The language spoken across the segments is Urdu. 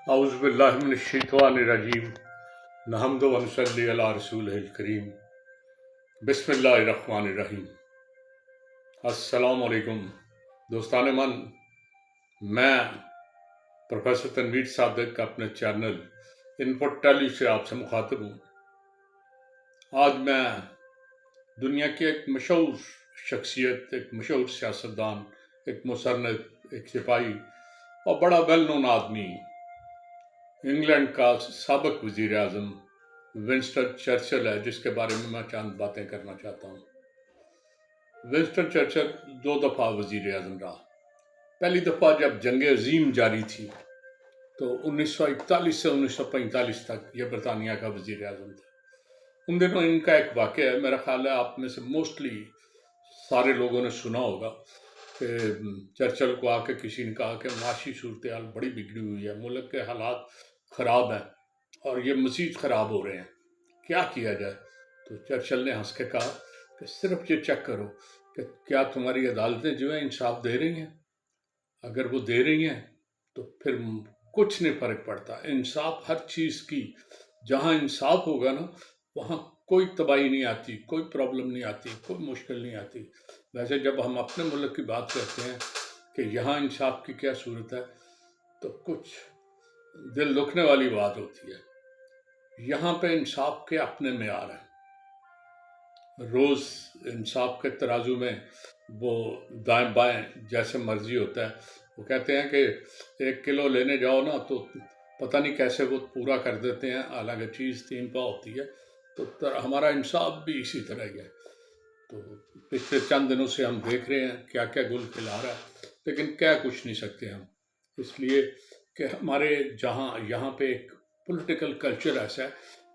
اعوذ باللہ من الشیطان الرجیم نحمد و نصلی علی رسول الکریم بسم اللہ الرحمن الرحیم۔ السلام علیکم دوستان من، میں پروفیسر تنویر صادق اپنے چینل انپٹ ٹیلی سے آپ سے مخاطب ہوں۔ آج میں دنیا کی ایک مشہور شخصیت، ایک مشہور سیاستدان، ایک مصنف، ایک سپاہی اور بڑا ویل نون آدمی، انگلینڈ کا سابق وزیر اعظم ونسٹن چرچل ہے، جس کے بارے میں چند باتیں کرنا چاہتا ہوں۔ ونسٹن چرچل 2 دفعہ وزیر اعظم رہا۔ پہلی دفعہ جب جنگ عظیم جاری تھی تو 1941 سے 1945 تک یہ برطانیہ کا وزیر اعظم تھا۔ ان دنوں ان کا ایک واقعہ ہے، میرا خیال ہے آپ میں سے موسٹلی سارے لوگوں نے سنا ہوگا کہ چرچل کو آ کے کسی نے کہا کہ معاشی صورتحال بڑی بگڑی ہوئی ہے، ملک کے حالات خراب ہیں اور یہ مزید خراب ہو رہے ہیں، کیا کیا جائے؟ تو چرچل نے ہنس کے کہا کہ صرف یہ چیک کرو کہ کیا تمہاری عدالتیں جو ہیں انصاف دے رہی ہیں۔ اگر وہ دے رہی ہیں تو پھر کچھ نہیں فرق پڑتا۔ انصاف ہر چیز کی، جہاں انصاف ہوگا نا وہاں کوئی تباہی نہیں آتی، کوئی پرابلم نہیں آتی، کوئی مشکل نہیں آتی۔ ویسے جب ہم اپنے ملک کی بات کرتے ہیں کہ یہاں انصاف کی کیا صورت ہے تو کچھ دل دکھنے والی بات ہوتی ہے۔ یہاں پہ انصاف کے اپنے معیار ہیں۔ روز انصاف کے ترازو میں وہ دائیں بائیں جیسے مرضی ہوتا ہے۔ وہ کہتے ہیں کہ 1 کلو لینے جاؤ نا تو پتہ نہیں کیسے وہ پورا کر دیتے ہیں، حالانکہ چیز 3 پاؤ ہوتی ہے۔ تو ہمارا انصاف بھی اسی طرح ہی ہے۔ تو پچھلے چند دنوں سے ہم دیکھ رہے ہیں کیا کیا گل کھلا رہا ہے، لیکن کہہ کچھ نہیں سکتے ہم، اس لیے کہ ہمارے یہاں پہ ایک پولیٹیکل کلچر ایسا ہے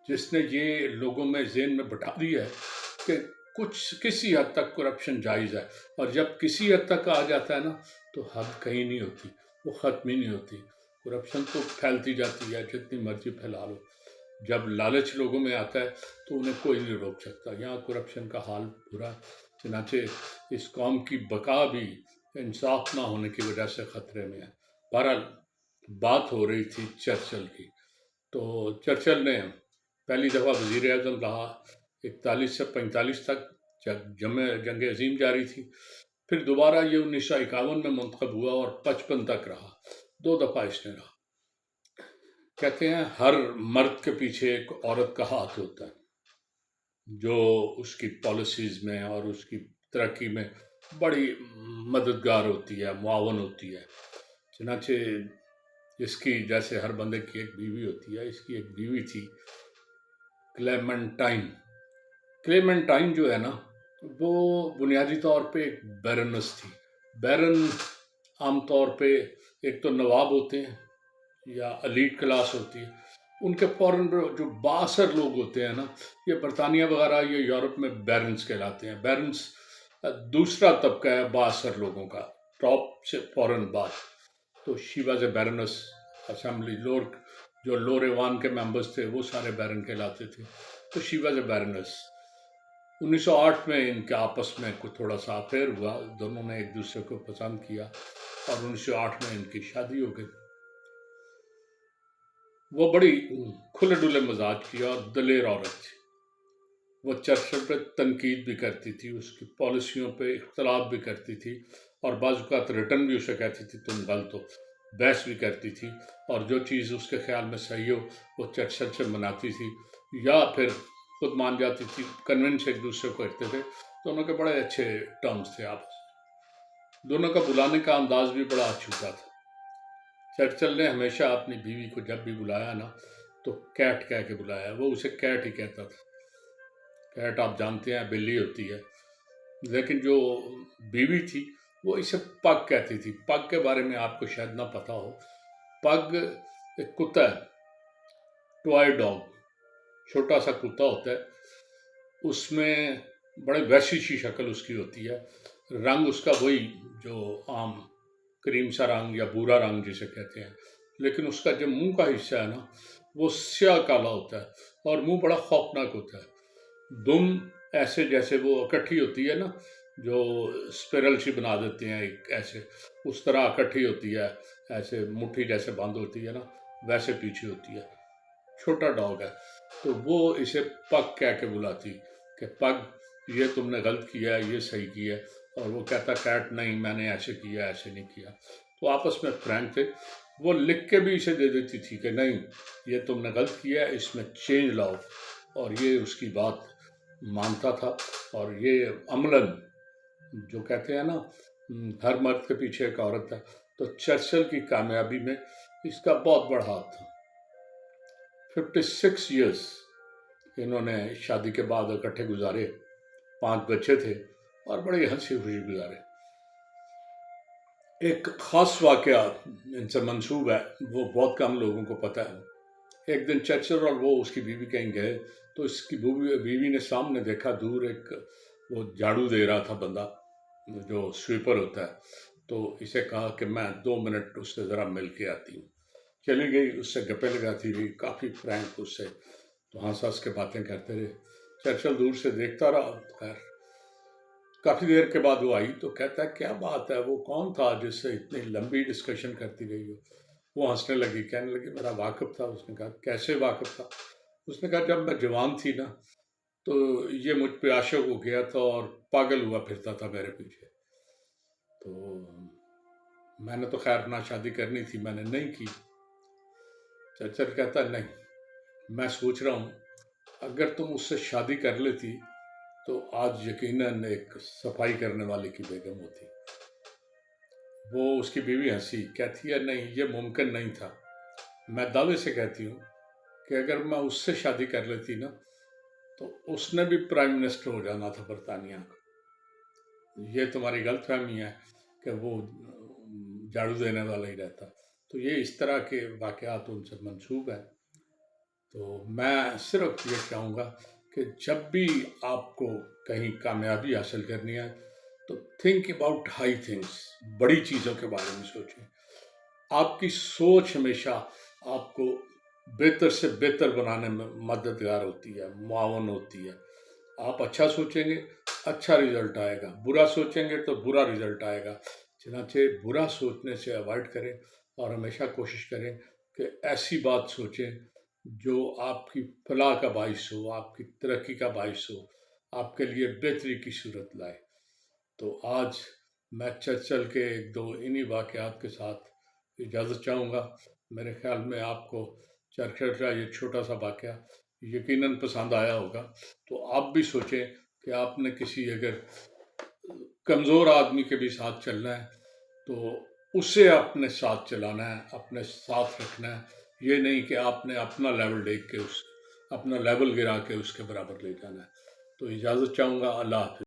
جس نے یہ لوگوں میں ذہن میں بٹھا دیا ہے کہ کسی حد تک کرپشن جائز ہے، اور جب کسی حد تک آ جاتا ہے نا تو حد کہیں نہیں ہوتی، وہ ختم ہی نہیں ہوتی۔ کرپشن تو پھیلتی جاتی ہے، جتنی مرضی پھیلا لو۔ جب لالچ لوگوں میں آتا ہے تو انہیں کوئی نہیں روک سکتا۔ یہاں کرپشن کا حال برا، چنانچہ اس قوم کی بقا بھی انصاف نہ ہونے کی وجہ سے خطرے میں ہے۔ بہرحال بات ہو رہی تھی چرچل کی، تو چرچل نے پہلی دفعہ وزیر اعظم رہا 41 سے 45 تک، جب جنگ عظیم جاری تھی۔ پھر دوبارہ یہ 1951 میں منتخب ہوا اور 55 تک رہا۔ 2 دفعہ اس نے رہا۔ کہتے ہیں ہر مرد کے پیچھے ایک عورت کا ہاتھ ہوتا ہے جو اس کی پالیسیز میں اور اس کی ترقی میں بڑی مددگار ہوتی ہے، معاون ہوتی ہے۔ چنانچہ اس کی جیسے ہر بندے کی ایک بیوی ہوتی ہے، اس کی ایک بیوی تھی کلیمنٹائن۔ کلیمنٹائن جو ہے نا وہ بنیادی طور پہ ایک بیرنس تھی۔ بیرن عام طور پہ ایک تو نواب ہوتے ہیں یا ایلیٹ کلاس ہوتی ہے، ان کے فوراً جو بااثر لوگ ہوتے ہیں نا، یہ برطانیہ وغیرہ یا یورپ میں بیرنس کہلاتے ہیں۔ بیرنس دوسرا طبقہ ہے بااثر لوگوں کا، ٹاپ سے فوراً بعد۔ تو شی واز اے بیرنس اسمبلی، جو لور ایوان کے ممبرز تھے وہ سارے بیرن کہلاتے تھے، تو شی واز اے بیرنس۔ 1908 میں ان کے آپس میں کوئی تھوڑا سا افیئر ہوا، دونوں نے ایک دوسرے کو پسند کیا اور 1908 میں ان کی شادی ہو گئی۔ وہ بڑی کھلے ڈلے مزاج کی اور دلیر عورت تھی۔ وہ چرچل پہ تنقید بھی کرتی تھی، اس کی پالیسیوں پہ اختلاف بھی کرتی تھی، اور بعض اوقات ریٹرن بھی اسے کہتی تھی تم غلط ہو، بحث بھی کرتی تھی، اور جو چیز اس کے خیال میں صحیح ہو وہ چرچل سے مناتی تھی یا پھر خود مان جاتی تھی۔ کنونس ایک دوسرے کو کرتے تھے، دونوں کے بڑے اچھے ٹرمز تھے آپس میں۔ دونوں کا بلانے کا انداز بھی بڑا اچھوتا تھا۔ چرچل نے ہمیشہ اپنی بیوی کو جب بھی بلایا نا تو کیٹ کہہ کے بلایا، وہ اسے کیٹ ہی کہتا تھا۔ کیٹ آپ جانتے ہیں بلی ہوتی ہے، لیکن جو بیوی تھی وہ اسے پگ کہتی تھی۔ پگ کے بارے میں آپ کو شاید نہ پتا ہو۔ پگ ایک کتا ہے، ٹوائے ڈاگ، چھوٹا سا کتا ہوتا ہے، اس میں بڑے ویسی سی شکل اس کی ہوتی ہے، رنگ اس کا وہی جو عام کریم سا رنگ یا بھورا رنگ جسے کہتے ہیں، لیکن اس کا جو منہ کا حصہ ہے نا وہ سیاہ کالا ہوتا ہے اور منہ بڑا خوفناک ہوتا ہے۔ دم ایسے جیسے وہ اکٹھی ہوتی ہے نا، جو اسپیرل سی بنا دیتے ہیں ایک ایسے، اس طرح اکٹھی ہوتی ہے، ایسے مٹھی جیسے بند ہوتی ہے نا، ویسے پیچھے ہوتی ہے، چھوٹا ڈاگ ہے، تو وہ اسے پگ کہہ کے بلاتی کہ پگ یہ تم نے غلط کیا ہے، یہ صحیح کیا ہے، اور وہ کہتا کیٹ نہیں میں نے ایسے کیا ایسے نہیں کیا. تو آپس میں فرینک تھے. وہ لکھ کے بھی اسے دے دیتی تھی کہ نہیں یہ تم نے غلط کیا ہے، اس میں چینج لاؤ، اور یہ اس کی بات مانتا تھا. اور یہ عملاً جو کہتے ہیں نا ہر مرد کے پیچھے ایک عورت ہے، تو چرچل کی کامیابی میں اس کا بہت بڑا ہاتھ تھا. 56 ایئرس انہوں نے شادی کے بعد اکٹھے گزارے، 5 بچے تھے اور بڑی ہنسی خوشی گزارے. ایک خاص واقعہ ان سے منسوب ہے، وہ بہت کم لوگوں کو پتہ ہے. ایک دن چرچل اور وہ اس کی بیوی کہیں گئے، تو اس کی بیوی نے سامنے دیکھا دور ایک وہ جھاڑو دے رہا تھا بندہ جو سویپر ہوتا ہے. تو اسے کہا کہ میں 2 منٹ اس سے ذرا مل کے آتی ہوں. چلی گئی، اس سے گپیں لگاتی رہی، کافی فرینک اس سے تو ہنس ہنس کے باتیں کرتے رہے. چرچل دور سے دیکھتا رہا. خیر کافی دیر کے بعد وہ آئی تو کہتا ہے کیا بات ہے، وہ کون تھا جس سے اتنی لمبی ڈسکشن کرتی رہی ہو؟ وہ ہنسنے لگی، کہنے لگی میرا واقف تھا. اس نے کہا کیسے واقف تھا؟ اس نے کہا جب میں جوان تھی نا تو یہ مجھ پہ عاشق ہو گیا تھا اور پاگل ہوا پھرتا تھا میرے پیچھے. تو میں نے تو خیر نہ شادی کرنی تھی، میں نے نہیں کی. چرچل کہتا نہیں، میں سوچ رہا ہوں اگر تم اس سے شادی کر لیتی تو آج یقیناً ایک صفائی کرنے والے کی بیگم ہوتی. وہ اس کی بیوی ہنسی، کہتی ہے نہیں یہ ممکن نہیں تھا. میں دعوے سے کہتی ہوں کہ اگر میں اس سے شادی کر لیتی نا تو اس نے بھی پرائم منسٹر ہو جانا تھا برطانیہ کا. یہ تمہاری غلط فہمی ہے کہ وہ جھاڑو دینے والا ہی رہتا. تو یہ اس طرح کے واقعات ان سے منسوب ہیں. تو میں صرف یہ چاہوں گا کہ جب بھی آپ کو کہیں کامیابی حاصل کرنی ہے تو تھنک اباؤٹ ہائی تھنگس، بڑی چیزوں کے بارے میں سوچیں. آپ کی سوچ ہمیشہ آپ کو بہتر سے بہتر بنانے میں مددگار ہوتی ہے، معاون ہوتی ہے. آپ اچھا سوچیں گے اچھا رزلٹ آئے گا، برا سوچیں گے تو برا رزلٹ آئے گا. چنانچہ برا سوچنے سے اوائڈ کریں اور ہمیشہ کوشش کریں کہ ایسی بات سوچیں جو آپ کی فلاح کا باعث ہو، آپ کی ترقی کا باعث ہو، آپ کے لیے بہتری کی صورت لائے. تو آج میں چرچل کے 1-2 انہی واقعات کے ساتھ اجازت چاہوں گا. میرے خیال میں آپ کو چرچل کا یہ چھوٹا سا واقعہ یقیناً پسند آیا ہوگا. تو آپ بھی سوچیں کہ آپ نے کسی اگر کمزور آدمی کے بھی ساتھ چلنا ہے تو اسے اپنے ساتھ چلانا ہے، اپنے ساتھ رکھنا ہے. یہ نہیں کہ آپ نے اپنا لیول دیکھ کے اپنا لیول گرا کے اس کے برابر لے جانا ہے. تو اجازت چاہوں گا. اللہ حافظ.